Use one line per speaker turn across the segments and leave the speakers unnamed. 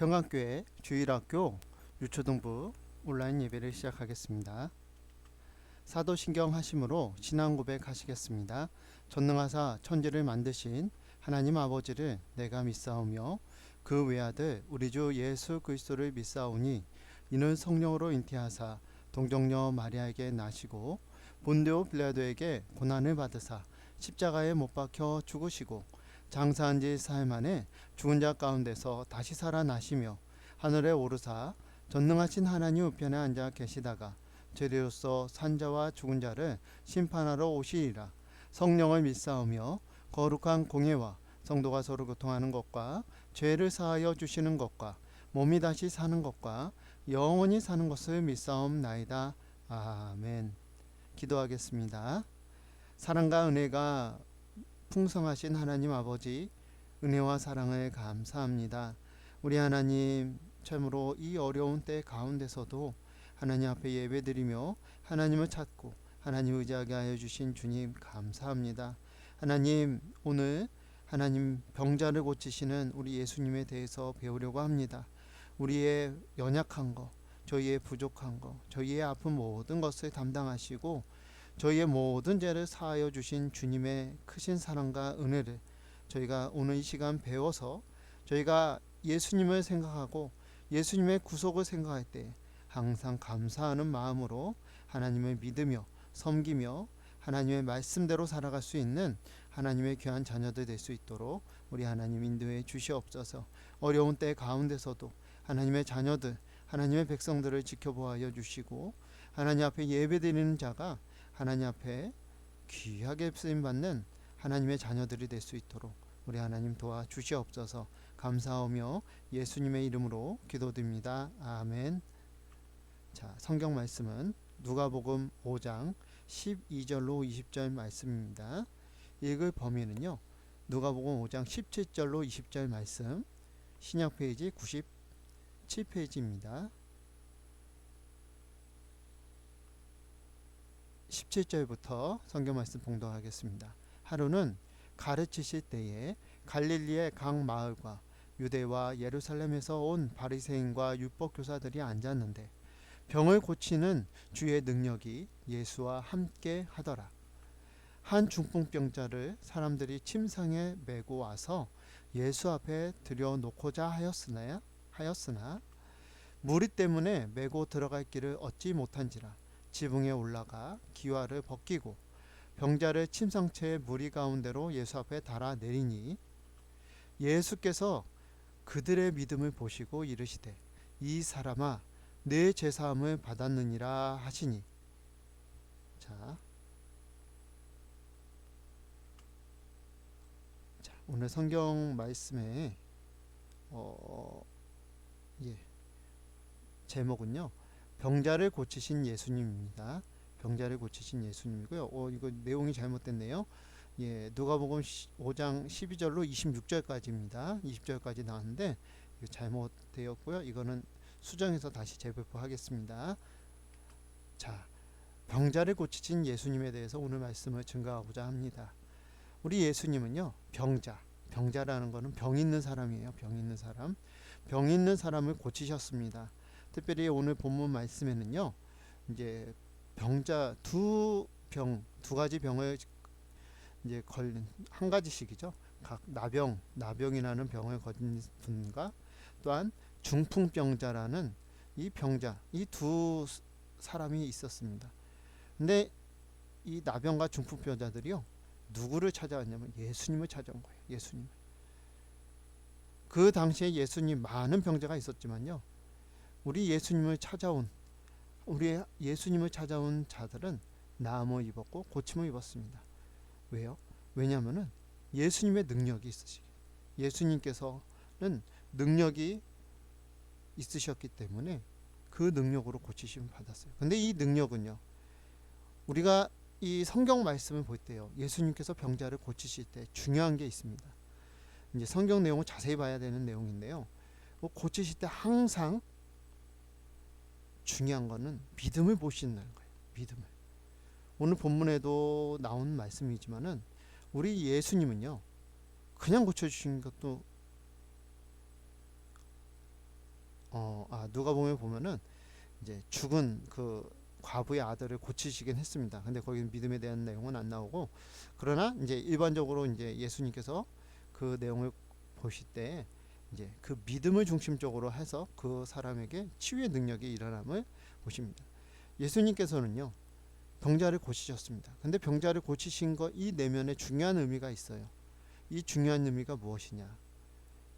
평안교회 주일학교 유초등부 온라인 예배를 시작하겠습니다. 사도신경 하심으로 신앙 고백하시겠습니다. 전능하사 천지를 만드신 하나님 아버지를 내가 믿사오며 그 외아들 우리 주 예수 그리스도를 믿사오니 이는 성령으로 잉태하사 동정녀 마리아에게 나시고 본디오 빌라도에게 고난을 받으사 십자가에 못 박혀 죽으시고 장사한 지 사흘 만에 죽은 자 가운데서 다시 살아나시며 하늘에 오르사 전능하신 하나님 우편에 앉아 계시다가 죄리로서 산자와 죽은 자를 심판하러 오시리라. 성령을 믿사오며 거룩한 공예와 성도가 서로 교통하는 것과 죄를 사하여 주시는 것과 몸이 다시 사는 것과 영원히 사는 것을 믿사옵나이다. 아멘. 기도하겠습니다. 사랑과 은혜가 풍성하신 하나님 아버지, 은혜와 사랑을 감사합니다. 우리 하나님, 참으로 이 어려운 때 가운데서도 하나님 앞에 예배드리며 하나님을 찾고 하나님 의지하게 하여 주신 주님 감사합니다. 하나님, 오늘 하나님 병자를 고치시는 우리 예수님에 대해서 배우려고 합니다. 우리의 연약한 것, 저희의 부족한 것, 저희의 아픈 모든 것을 담당하시고 저희의 모든 죄를 사하여 주신 주님의 크신 사랑과 은혜를 저희가 오늘 이 시간 배워서 저희가 예수님을 생각하고 예수님의 구속을 생각할 때 항상 감사하는 마음으로 하나님을 믿으며 섬기며 하나님의 말씀대로 살아갈 수 있는 하나님의 귀한 자녀들 될 수 있도록 우리 하나님 인도해 주시옵소서. 어려운 때 가운데서도 하나님의 자녀들, 하나님의 백성들을 지켜보아 주시고 하나님 앞에 예배드리는 자가 하나님 앞에 귀하게 쓰임받는 하나님의 자녀들이 될 수 있도록 우리 하나님 도와주시옵소서. 감사하며 예수님의 이름으로 기도드립니다. 아멘. 자, 성경 말씀은 누가복음 5장 12절로 20절 말씀입니다. 읽을 범위는요, 누가복음 5장 17절로 20절 말씀, 신약 페이지 97페이지입니다. 17절부터 성경 말씀 봉독하겠습니다. 하루는 가르치실 때에 갈릴리의 각 마을과 유대와 예루살렘에서 온 바리새인과 율법 교사들이 앉았는데 병을 고치는 주의 능력이 예수와 함께 하더라. 한 중풍병자를 사람들이 침상에 메고 와서 예수 앞에 들여놓고자 하였으나 무리 때문에 메고 들어갈 길을 얻지 못한지라 지붕에 올라가 기와를 벗기고 병자를 침상체의 무리 가운데로 예수 앞에 달아 내리니 예수께서 그들의 믿음을 보시고 이르시되 이 사람아 내 죄사함을 받았느니라 하시니. 자, 오늘 성경 말씀의 제목은요, 병자를 고치신 예수님입니다. 병자를 고치신 예수님이고요. 이거 내용이 잘못됐네요. 누가복음 5장 12절로 26절까지입니다. 20절까지 나왔는데 이거 잘못되었고요. 이거는 수정해서 다시 재배포하겠습니다. 자, 병자를 고치신 예수님에 대해서 오늘 말씀을 증거하고자 합니다. 우리 예수님은요, 병자라는 것은 병 있는 사람이에요. 병 있는 사람. 병 있는 사람을 고치셨습니다. 특별히 오늘 본문 말씀에는요, 이제 병자 두 가지 병을 이제 걸린 한 가지씩이죠. 각 나병이라는 병을 걸린 분과 또한 중풍병자라는 이 병자, 이 두 사람이 있었습니다. 근데 이 나병과 중풍병자들이요, 누구를 찾아왔냐면 예수님을 찾아온 거예요. 예수님. 그 당시에 예수님 많은 병자가 있었지만요, 우리 예수님을 찾아온 자들은 나음을 입었고 고침을 입었습니다. 왜요? 왜냐하면은 예수님의 능력이 있으시기, 예수님께서는 능력이 있으셨기 때문에 그 능력으로 고치심을 받았어요. 근데 이 능력은요, 우리가 이 성경 말씀을 볼 때요, 예수님께서 병자를 고치실 때 중요한 게 있습니다. 이제 성경 내용을 자세히 봐야 되는 내용인데요, 고치실 때 항상 중요한 거는 믿음을 보시는 거예요. 믿음을. 오늘 본문에도 나온 말씀이지만은 우리 예수님은요, 그냥 고쳐주신 것도 누가복음에 보면은 이제 죽은 그 과부의 아들을 고치시긴 했습니다. 근데 거기 믿음에 대한 내용은 안 나오고, 그러나 이제 일반적으로 이제 예수님께서 그 내용을 보실 때 이제 그 믿음을 중심적으로 해서 그 사람에게 치유의 능력이 일어남을 보십니다. 예수님께서는요, 병자를 고치셨습니다. 근데 병자를 고치신 거 이 내면에 중요한 의미가 있어요. 이 중요한 의미가 무엇이냐?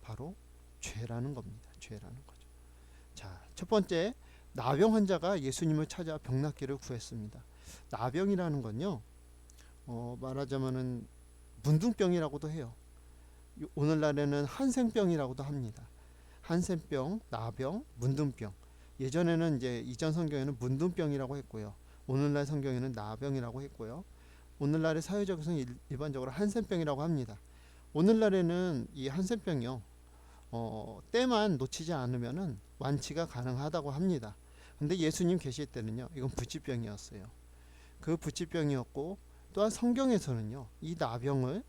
바로 죄라는 겁니다. 죄라는 거죠. 자, 첫 번째, 나병 환자가 예수님을 찾아 병 낫기를 구했습니다. 나병이라는 건요, 말하자면은 문둥병이라고도 해요. 오늘날에는 한센병이라고도 합니다. 한센병, 나병, 문둥병. 예전에는 이제 이전 성경에는 문둥병이라고 했고요. 오늘날 성경에는 나병이라고 했고요. 오늘날의 사회적에서는 일반적으로 한센병이라고 합니다. 오늘날에는 이 한센병이요, 때만 놓치지 않으면은 완치가 가능하다고 합니다. 근데 예수님 계실 때는요, 이건 부치병이었어요. 그 부치병이었고, 또한 성경에서는요, 이 나병을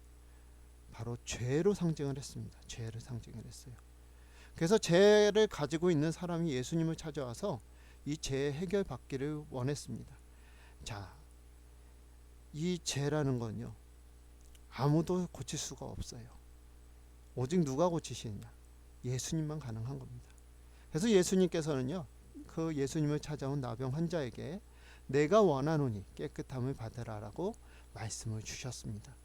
바로 죄로 상징을 했습니다. 죄를 상징을 했어요. 그래서 죄를 가지고 있는 사람이 예수님을 찾아와서 이 죄 해결받기를 원했습니다. 자, 이 죄라는 건요, 아무도 고칠 수가 없어요. 오직 누가 고치시느냐? 예수님만 가능한 겁니다. 그래서 예수님께서는요, 그 예수님을 찾아온 나병 환자에게 내가 원하노니 깨끗함을 받으라라고 말씀을 주셨습니다.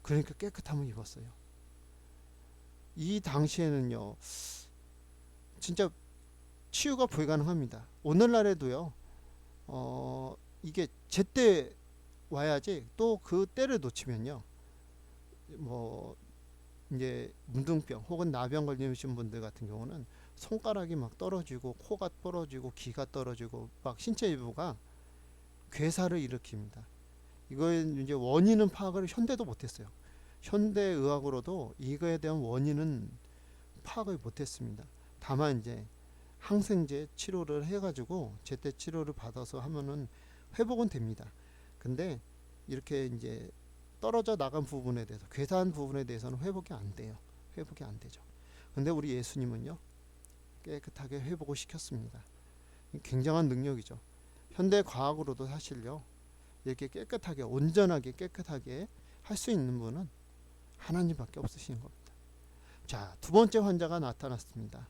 그러니까 깨끗함을 입었어요. 이 당시에는요, 진짜 치유가 불가능합니다. 오늘날에도요, 이게 제때 와야지, 또 그 때를 놓치면요, 뭐 이제 문둥병 혹은 나병 걸리신 분들 같은 경우는 손가락이 막 떨어지고, 코가 떨어지고, 귀가 떨어지고, 막 신체 일부가 괴사를 일으킵니다. 이거의 이제 원인은 파악을 현대도 못했어요. 현대 의학으로도 이거에 대한 원인은 파악을 못했습니다. 다만 이제 항생제 치료를 해가지고 제때 치료를 받아서 하면은 회복은 됩니다. 근데 이렇게 이제 떨어져 나간 부분에 대해서, 괴사한 부분에 대해서는 회복이 안 돼요. 회복이 안 되죠. 근데 우리 예수님은요, 깨끗하게 회복을 시켰습니다. 굉장한 능력이죠. 현대 과학으로도 사실요, 이렇게 깨끗하게, 온전하게 깨끗하게 할 수 있는 분은 하나님밖에 없으신 겁니다. 자, 두 번째 환자가 나타났습니다.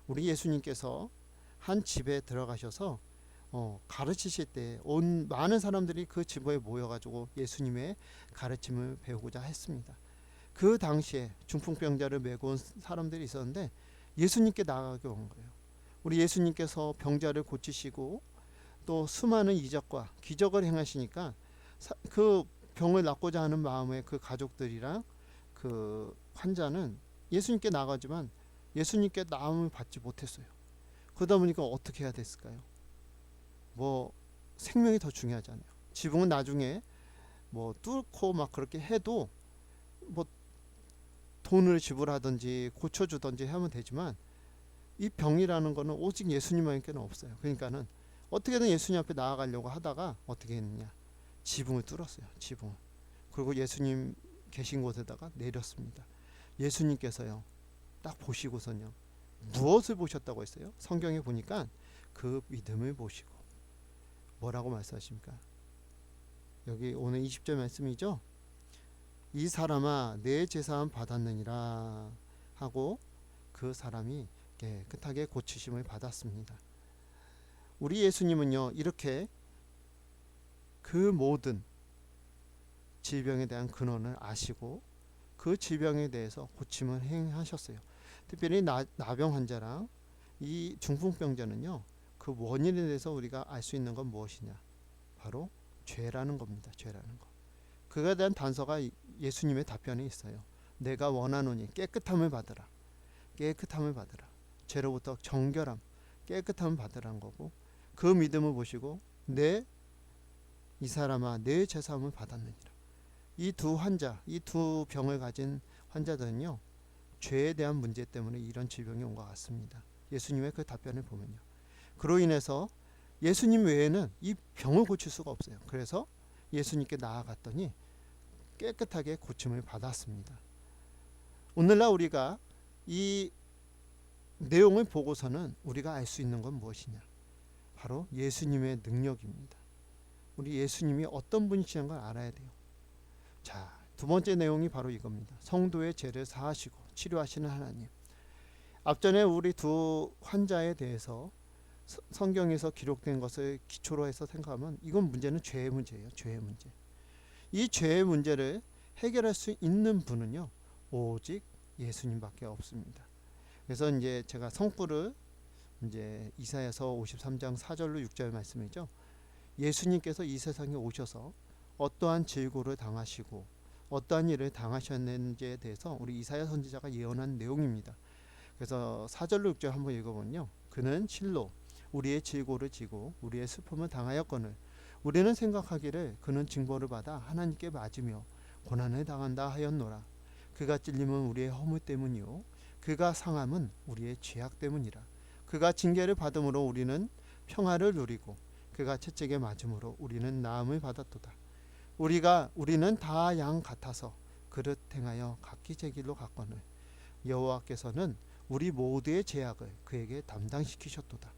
우리 예수님께서 한 집에 들어가셔서 가르치실 때 온 많은 사람들이 그 집에 모여가지고 예수님의 가르침을 배우고자 했습니다. 그 당시에 중풍병자를 메고 온 사람들이 있었는데 예수님께 나아가게 온 거예요. 우리 예수님께서 병자를 고치시고 또 수많은 이적과 기적을 행하시니까 그 병을 낫고자 하는 마음의 그 가족들이랑 그 환자는 예수님께 나가지만 예수님께 나음을 받지 못했어요. 그러다 보니까 어떻게 해야 됐을까요? 뭐 생명이 더 중요하잖아요. 지붕은 나중에 뭐 뚫고 막 그렇게 해도 뭐 돈을 지불하든지 고쳐주든지 하면 되지만 이 병이라는 거는 오직 예수님만께는 없어요. 그러니까는 어떻게든 예수님 앞에 나아가려고 하다가 어떻게 했느냐, 지붕을 뚫었어요. 지붕을. 그리고 예수님 계신 곳에다가 내렸습니다. 예수님께서요, 딱 보시고서요, 무엇을 보셨다고 했어요? 성경에 보니까 그 믿음을 보시고 뭐라고 말씀하십니까? 여기 오늘 20절 말씀이죠. 이 사람아 내 제사함 받았느니라 하고 그 사람이 깨끗하게 고치심을 받았습니다. 우리 예수님은요, 이렇게 그 모든 질병에 대한 근원을 아시고 그 질병에 대해서 고침을 행하셨어요. 특별히 나병 환자랑 이 중풍병자는요, 그 원인에 대해서 우리가 알 수 있는 건 무엇이냐? 바로 죄라는 겁니다. 죄라는 거. 그에 대한 단서가 예수님의 답변에 있어요. 내가 원하노니 깨끗함을 받으라. 깨끗함을 받으라. 죄로부터 정결함, 깨끗함을 받으라는 거고, 그 믿음을 보시고 이 사람아 내 제사함을 받았느니라. 이 두 환자, 이 두 병을 가진 환자들은요, 죄에 대한 문제 때문에 이런 질병이 온 것 같습니다. 예수님의 그 답변을 보면요. 그로 인해서 예수님 외에는 이 병을 고칠 수가 없어요. 그래서 예수님께 나아갔더니 깨끗하게 고침을 받았습니다. 오늘날 우리가 이 내용을 보고서는 우리가 알 수 있는 건 무엇이냐? 바로 예수님의 능력입니다. 우리 예수님이 어떤 분이시는 걸 알아야 돼요. 자, 두 번째 내용이 바로 이겁니다. 성도의 죄를 사하시고 치료하시는 하나님. 앞전에 우리 두 환자에 대해서 성경에서 기록된 것을 기초로 해서 생각하면 이건 문제는 죄의 문제예요. 죄의 문제. 이 죄의 문제를 해결할 수 있는 분은요, 오직 예수님밖에 없습니다. 그래서 이제 제가 성구를 이제 이사야서 53장 4절로 6절 말씀이죠. 예수님께서 이 세상에 오셔서 어떠한 질고를 당하시고 어떠한 일을 당하셨는지에 대해서 우리 이사야 선지자가 예언한 내용입니다. 그래서 4절로 6절 한번 읽어보면요, 그는 실로 우리의 질고를 지고 우리의 슬픔을 당하였거늘 우리는 생각하기를 그는 징벌을 받아 하나님께 맞으며 고난을 당한다 하였노라. 그가 찔림은 우리의 허물 때문이요 그가 상함은 우리의 죄악 때문이라. 그가 징계를 받음으로 우리는 평화를 누리고 그가 채찍에 맞음으로 우리는 나음을 받았도다. 우리는 다 양 같아서 그릇 행하여 각기 제 길로 갔거늘 여호와께서는 우리 모두의 죄악을 그에게 담당시키셨도다.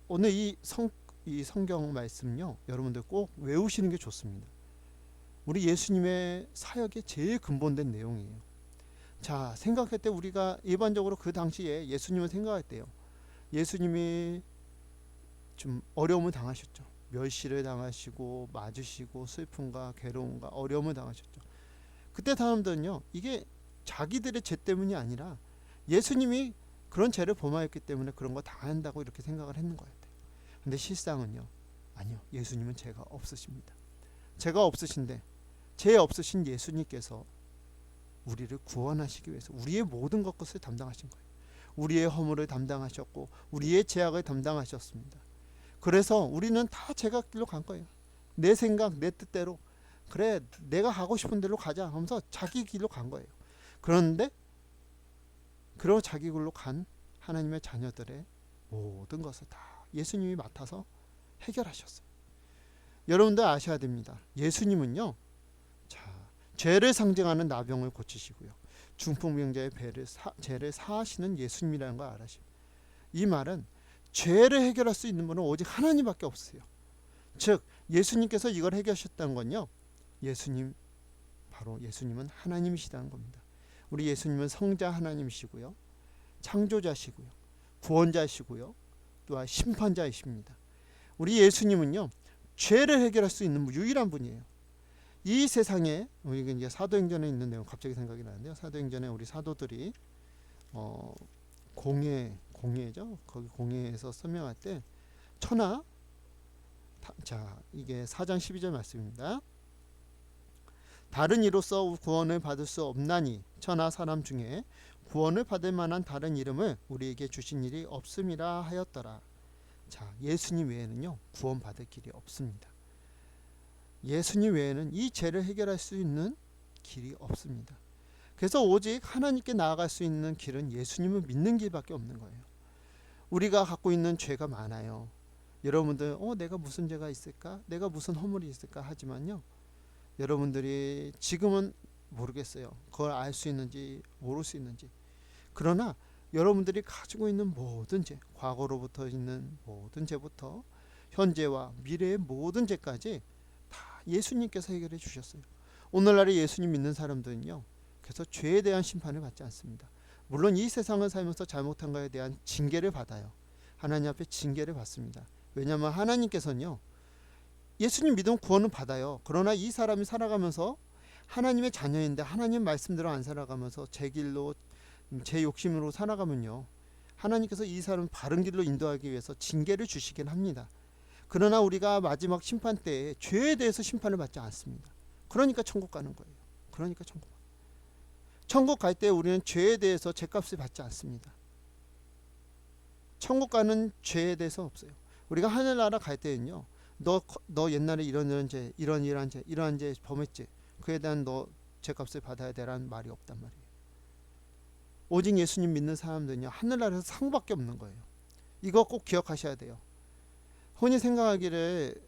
오늘 이 성경 말씀요, 여러분들 꼭 외우시는 게 좋습니다. 우리 예수님의 사역의 제일 근본된 내용이에요. 자, 생각할 때 우리가 일반적으로 그 당시에 예수님을 생각할 때요, 예수님이 좀 어려움을 당하셨죠. 멸시를 당하시고 맞으시고 슬픔과 괴로움과 어려움을 당하셨죠. 그때 사람들은요, 이게 자기들의 죄 때문이 아니라 예수님이 그런 죄를 범하였기 때문에 그런 거 당한다고 이렇게 생각을 했는 것 같아요. 근데 실상은요, 아니요, 예수님은 죄가 없으십니다. 죄가 없으신데 죄 없으신 예수님께서 우리를 구원하시기 위해서 우리의 모든 것을 담당하신 거예요. 우리의 허물을 담당하셨고 우리의 죄악을 담당하셨습니다. 그래서 우리는 다 제각 길로 간 거예요. 내 생각 내 뜻대로, 그래 내가 가고 싶은 대로 가자 하면서 자기 길로 간 거예요. 그런데 그런 자기 길로 간 하나님의 자녀들의 모든 것을 다 예수님이 맡아서 해결하셨어요. 여러분들 아셔야 됩니다. 예수님은요, 죄를 상징하는 나병을 고치시고요, 중풍병자의 죄를 사하시는 예수님이라는 걸 알아십니다. 이 말은 죄를 해결할 수 있는 분은 오직 하나님밖에 없어요. 즉 예수님께서 이걸 해결하셨다는 건요, 바로 예수님은 하나님이시다는 겁니다. 우리 예수님은 성자 하나님이시고요, 창조자시고요, 구원자시고요, 또한 심판자이십니다. 우리 예수님은요, 죄를 해결할 수 있는 유일한 분이에요. 이 세상에, 우리 이제 사도행전에 있는 내용 갑자기 생각이 나는데요, 사도행전에 우리 사도들이 공회죠. 거기 공회에서 설명할 때 천하, 자 이게 4장 12절 말씀입니다. 다른 이로써 구원을 받을 수 없나니 천하 사람 중에 구원을 받을 만한 다른 이름을 우리에게 주신 일이 없음이라 하였더라. 자, 예수님 외에는요, 구원 받을 길이 없습니다. 예수님 외에는 이 죄를 해결할 수 있는 길이 없습니다. 그래서 오직 하나님께 나아갈 수 있는 길은 예수님을 믿는 길밖에 없는 거예요. 우리가 갖고 있는 죄가 많아요. 여러분들 내가 무슨 죄가 있을까? 내가 무슨 허물이 있을까? 하지만요, 여러분들이 지금은 모르겠어요. 그걸 알 수 있는지 모를 수 있는지. 그러나 여러분들이 가지고 있는 모든 죄, 과거로부터 있는 모든 죄부터 현재와 미래의 모든 죄까지 다 예수님께서 해결해 주셨어요. 오늘날에 예수님 믿는 사람들은요, 그래서 죄에 대한 심판을 받지 않습니다. 물론 이 세상을 살면서 잘못한 것에 대한 징계를 받아요. 하나님 앞에 징계를 받습니다. 왜냐하면 하나님께서는요, 예수님 믿으면 구원은 받아요. 그러나 이 사람이 살아가면서 하나님의 자녀인데 하나님 말씀대로 안 살아가면서 제 길로 제 욕심으로 살아가면요, 하나님께서 이 사람을 바른 길로 인도하기 위해서 징계를 주시긴 합니다. 그러나 우리가 마지막 심판 때에 죄에 대해서 심판을 받지 않습니다. 그러니까 천국 가는 거예요. 그러니까 천국 갈 때 우리는 죄에 대해서 죄값을 받지 않습니다. 천국 가는 죄에 대해서 없어요. 우리가 하늘나라 갈 때는요, 너 옛날에 이런 죄, 이러한 죄 범했지, 그에 대한 너 죄값을 받아야 되라는 말이 없단 말이에요. 오직 예수님 믿는 사람들은요, 하늘나라에서 상밖에 없는 거예요. 이거 꼭 기억하셔야 돼요. 흔히 생각하기를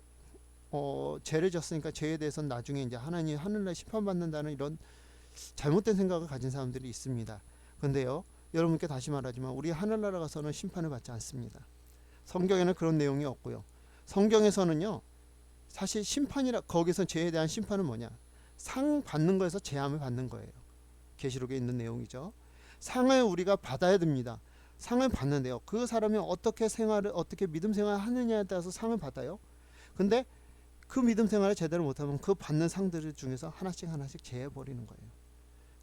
죄를 졌으니까 죄에 대해서는 나중에 이제 하나님 하늘나라에 심판받는다는 이런 잘못된 생각을 가진 사람들이 있습니다. 근데요, 여러분께 다시 말하지만 우리 하늘나라 가서는 심판을 받지 않습니다. 성경에는 그런 내용이 없고요. 성경에서는요, 사실 심판이라, 거기서 죄에 대한 심판은 뭐냐, 상 받는 거에서 제함을 받는 거예요. 계시록에 있는 내용이죠. 상을 우리가 받아야 됩니다. 상을 받는데요, 그 사람이 어떻게 생활을, 어떻게 믿음 생활을 하느냐에 따라서 상을 받아요. 근데 그 믿음 생활을 제대로 못하면 그 받는 상들 중에서 하나씩 하나씩 제해버리는 거예요.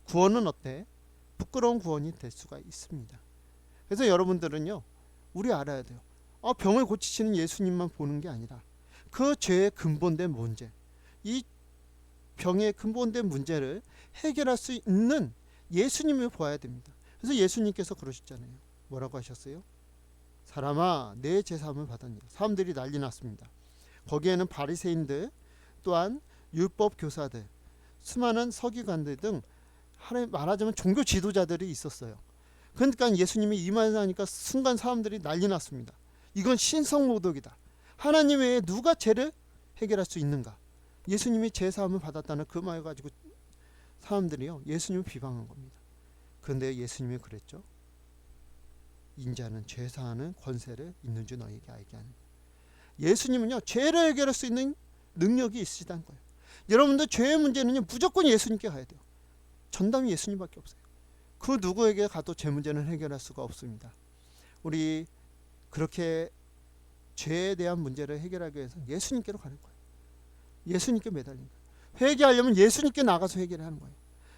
구원은 어때? 부끄러운 구원이 될 수가 있습니다. 그래서 여러분들은요, 우리 알아야 돼요. 병을 고치시는 예수님만 보는 게 아니라 그 죄의 근본된 문제, 이 병의 근본된 문제를 해결할 수 있는 예수님을 보아야 됩니다. 그래서 예수님께서 그러셨잖아요. 뭐라고 하셨어요? 사람아, 내 제사함을 받았냐. 사람들이 난리 났습니다. 거기에는 바리새인들, 또한 율법 교사들, 수많은 서기관들 등 말하자면 종교 지도자들이 있었어요. 그러니까 예수님이 이 말을 하니까 순간 사람들이 난리 났습니다. 이건 신성모독이다. 하나님 외에 누가 죄를 해결할 수 있는가? 예수님이 제사함을 받았다는 그 말 가지고 사람들이요, 예수님을 비방한 겁니다. 그런데 예수님이 그랬죠. 인자는 죄사하는 권세를 있는 줄 너희에게 알게 하는. 예수님은요, 죄를 해결할 수 있는 능력이 있으시다는 거예요. 여러분들 죄의 문제는요, 무조건 예수님께 가야 돼요. 전담이 예수님밖에 없어요. 그 누구에게 가도 죄 문제는 해결할 수가 없습니다. 우리 그렇게 죄에 대한 문제를 해결하기 위해서 예수님께로 가는 거예요. 예수님께 매달린 거예요. 회개하려면 예수님께 나가서 회개를 하는 거예요.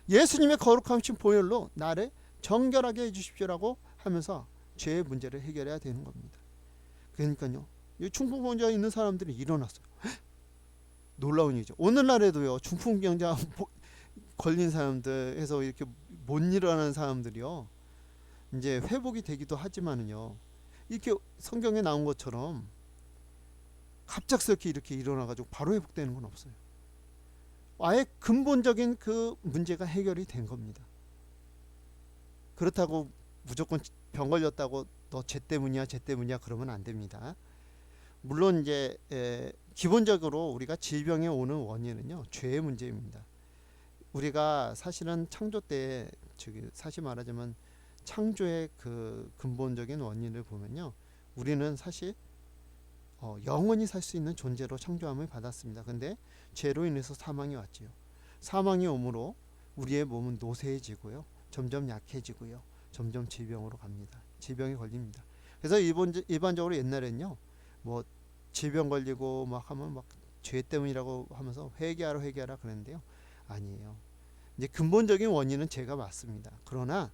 예수님의 거룩하신 보혈로 나를 정결하게 해주십시오라고 하면서 죄의 문제를 해결해야 되는 겁니다. 그러니까요, 중풍병자 있는 사람들이 일어났어요. 놀라운 일이죠. 오늘날에도요, 중풍병자 걸린 사람들 해서 이렇게 못 일어나는 사람들이요, 이제 회복이 되기도 하지만은요, 이렇게 성경에 나온 것처럼 갑작스럽게 이렇게 일어나가지고 바로 회복되는 건 없어요. 아예 근본적인 그 문제가 해결이 된 겁니다. 그렇다고 무조건 병 걸렸다고 너 죄 때문이야 그러면 안 됩니다. 물론 이제 기본적으로 우리가 질병에 오는 원인은요, 죄의 문제입니다. 우리가 사실은 창조 때, 사실 말하자면 창조의 그 근본적인 원인을 보면요, 우리는 사실 영원히 살 수 있는 존재로 창조함을 받았습니다. 근데 죄로 인해서 사망이 왔지요. 사망이 오므로 우리의 몸은 노쇠해지고요, 점점 약해지고요, 점점 질병으로 갑니다. 질병에 걸립니다. 그래서 일반적으로 옛날에는요, 뭐 질병 걸리고 막 하면 막 죄 때문이라고 하면서 회개하라 그랬는데요, 아니에요. 이제 근본적인 원인은 죄가 맞습니다. 그러나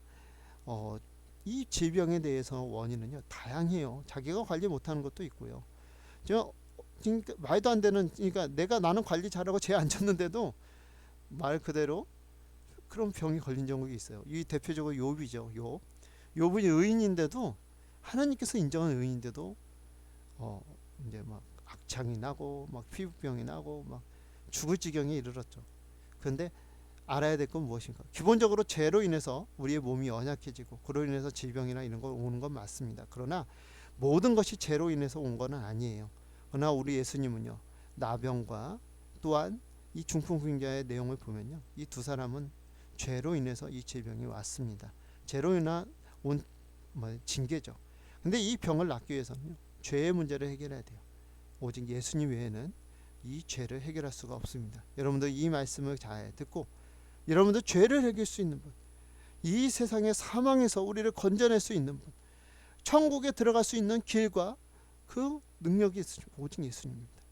이 질병에 대해서 원인은요, 다양해요. 자기가 관리 못하는 것도 있고요. 그러니까 말도 안 되는, 그러니까 나는 관리 잘하고 죄 안 졌는데도 말 그대로 그런 병이 걸린 적이 있어요. 이 대표적으로 욥이죠. 욥은 의인인데도, 하나님께서 인정한 의인인데도 이제 막 악창이 나고 막 피부병이 나고 막 죽을 지경에 이르렀죠. 그런데 알아야 될 건 무엇인가? 기본적으로 죄로 인해서 우리의 몸이 연약해지고 그로 인해서 질병이나 이런 거 오는 건 맞습니다. 그러나 모든 것이 죄로 인해서 온 건 아니에요. 그러나 우리 예수님은요, 나병과 또한 이 중풍병자의 내용을 보면요, 이 두 사람은 죄로 인해서 이 질병이 왔습니다. 죄로 인한 온 징계죠. 근데 이 병을 낫기 위해서는요, 죄의 문제를 해결해야 돼요. 오직 예수님 외에는 이 죄를 해결할 수가 없습니다. 여러분들 이 말씀을 잘 듣고, 여러분들 죄를 해결할 수 있는 분, 이 세상의 사망에서 우리를 건져낼 수 있는 분, 천국에 들어갈 수 있는 길과 그 능력이 있으신 오직 예수님입니다.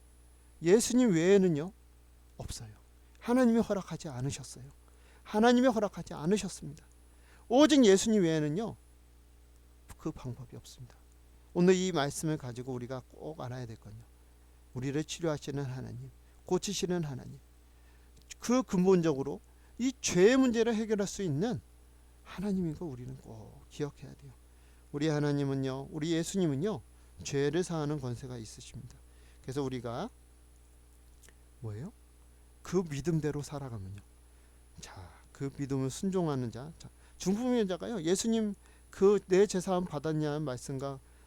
예수님 외에는요, 없어요. 하나님이 허락하지 않으셨어요. 하나님이 허락하지 않으셨습니다. 오직 예수님 외에는요, 그 방법이 없습니다. 오늘 이 말씀을 가지고 우리가 꼭 알아야 될 건요, 우리를 치료하시는 하나님, 고치시는 하나님, 그 근본적으로 이 죄의 문제를 해결할 수 있는 하나님인 거 우리는 꼭 기억해야 돼요. 우리 하나님은요, 우리 예수님은요, 죄를 사하는 권세가 있으십니다. 그래서 우리가 뭐예요? 그 믿음대로 살아가면요, 그 믿음을 순종하는 자, 중풍병자가요, 예수님 그 내 제사함 받았냐는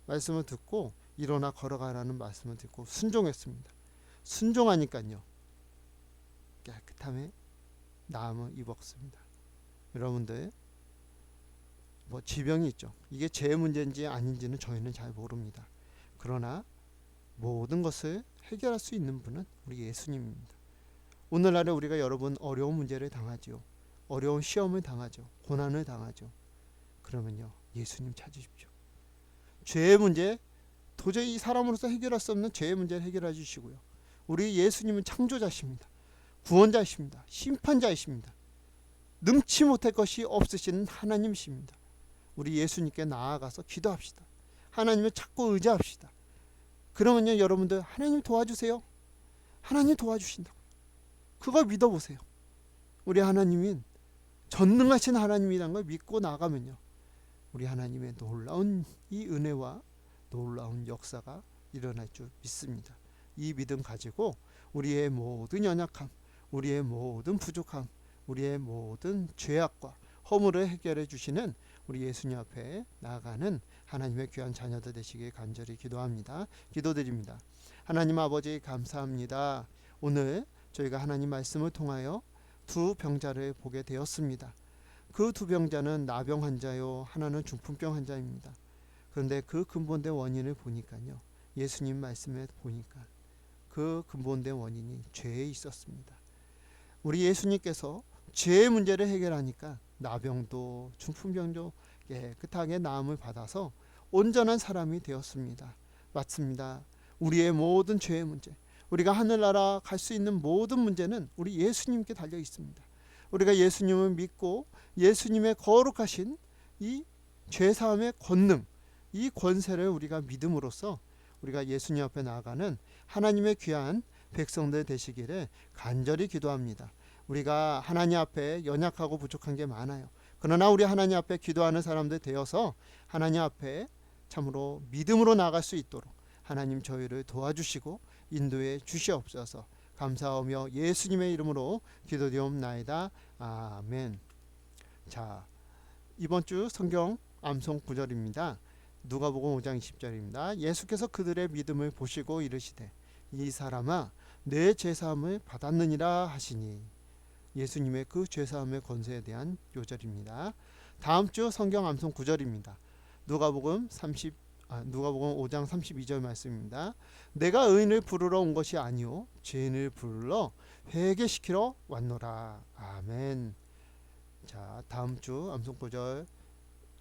말씀을 듣고 일어나 걸어가라는 말씀을 듣고 순종했습니다. 순종하니까요, 깨끗함에 나음을 입었습니다. 여러분들 뭐 지병이 있죠. 이게 제 문제인지 아닌지는 저희는 잘 모릅니다. 그러나 모든 것을 해결할 수 있는 분은 우리 예수님입니다. 오늘날에 우리가 여러분 어려운 문제를 당하지요. 어려운 시험을 당하죠. 고난을 당하죠. 그러면요, 예수님 찾으십시오. 죄의 문제, 도저히 사람으로서 해결할 수 없는 죄의 문제를 해결해 주시고요. 우리 예수님은 창조자십니다. 구원자이십니다. 심판자이십니다. 능치 못할 것이 없으신 하나님이십니다. 우리 예수님께 나아가서 기도합시다. 하나님을 찾고 의지합시다. 그러면요, 여러분들 하나님 도와주세요. 하나님 도와주신다고. 그걸 믿어보세요. 우리 하나님은 전능하신 하나님이라는 걸 믿고 나가면요, 우리 하나님의 놀라운 이 은혜와 놀라운 역사가 일어날 줄 믿습니다. 이 믿음 가지고 우리의 모든 연약함, 우리의 모든 부족함, 우리의 모든 죄악과 허물을 해결해 주시는 우리 예수님 앞에 나아가는 하나님의 귀한 자녀들 되시길 간절히 기도합니다. 기도드립니다. 하나님 아버지 감사합니다. 오늘 저희가 하나님 말씀을 통하여 두 병자를 보게 되었습니다. 그 두 병자는 나병 환자요, 하나는 중풍병 환자입니다. 그런데 그 근본된 원인을 보니까요, 예수님 말씀에 보니까 그 근본된 원인이 죄에 있었습니다. 우리 예수님께서 죄의 문제를 해결하니까 나병도 중풍병도 깨끗하게 나음을 받아서 온전한 사람이 되었습니다. 맞습니다. 우리의 모든 죄의 문제, 우리가 하늘나라 갈 수 있는 모든 문제는 우리 예수님께 달려 있습니다. 우리가 예수님을 믿고 예수님의 거룩하신 이 죄사함의 권능, 이 권세를 우리가 믿음으로써 우리가 예수님 앞에 나아가는 하나님의 귀한 백성들 되시기를 간절히 기도합니다. 우리가 하나님 앞에 연약하고 부족한 게 많아요. 그러나 우리 하나님 앞에 기도하는 사람들 되어서 하나님 앞에 참으로 믿음으로 나아갈 수 있도록 하나님 저희를 도와주시고 인도해 주시옵소서. 감사하며 예수님의 이름으로 기도드리옵나이다. 아멘. 자, 이번 주 성경 암송 구절입니다. 누가복음 5장 20절입니다. 예수께서 그들의 믿음을 보시고 이르시되 이 사람아 내 죄사함을 받았느니라 하시니, 예수님의 그 죄사함의 권세에 대한 요절입니다. 다음 주 성경 암송 구절입니다. 누가복음 5장 32절 말씀입니다. 내가 의인을 부르러 온 것이 아니요 죄인을 부르러 회개시키러 왔노라. 아멘. 자, 다음 주 암송 구절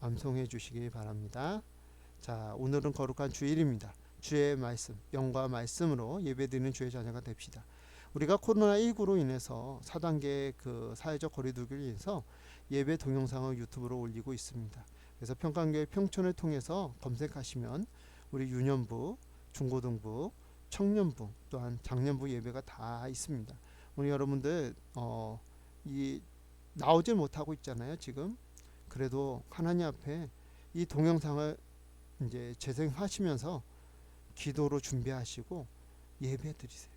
암송해 주시기 바랍니다. 자, 오늘은 거룩한 주일입니다. 주의 말씀, 영과 말씀으로 예배드리는 주의 자녀가 됩시다. 우리가 코로나19로 인해서 4단계 그 사회적 거리두기를 인해서 예배 동영상을 유튜브로 올리고 있습니다. 그래서 평강교회 평촌을 통해서 검색하시면 우리 유년부, 중고등부, 청년부, 또한 장년부 예배가 다 있습니다. 우리 여러분들 나오질 못하고 있잖아요, 지금. 그래도 하나님 앞에 이 동영상을 이제 재생하시면서 기도로 준비하시고 예배 드리세요.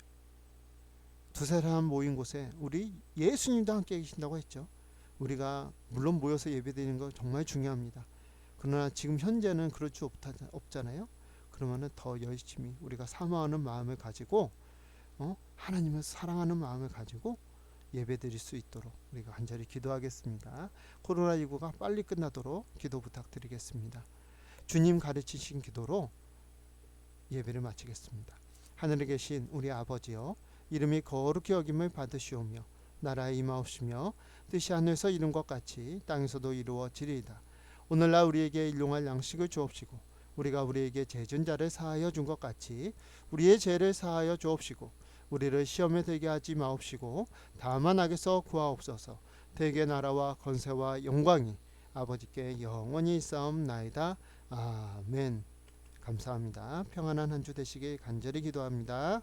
두세 사람 모인 곳에 우리 예수님도 함께 계신다고 했죠. 우리가 물론 모여서 예배드리는 거 정말 중요합니다. 그러나 지금 현재는 그럴 수 없잖아요. 그러면은 더 열심히 우리가 사모하는 마음을 가지고 하나님을 사랑하는 마음을 가지고 예배드릴 수 있도록 우리가 간절히 기도하겠습니다. 코로나19가 빨리 끝나도록 기도 부탁드리겠습니다. 주님 가르치신 기도로 예배를 마치겠습니다. 하늘에 계신 우리 아버지여, 이름이 거룩히 여김을 받으시오며 나라에 임하옵시며 뜻이 하늘에서 이룬 것 같이 땅에서도 이루어지리이다. 오늘날 우리에게 일용할 양식을 주옵시고 우리가 우리에게 죄진 자를 사하여 준 것 같이 우리의 죄를 사하여 주옵시고 우리를 시험에 들게 하지 마옵시고 다만 악에서 구하옵소서. 대개 나라와 권세와 영광이 아버지께 영원히 있사옵나이다. 아멘. 감사합니다. 평안한 한 주 되시길 간절히 기도합니다.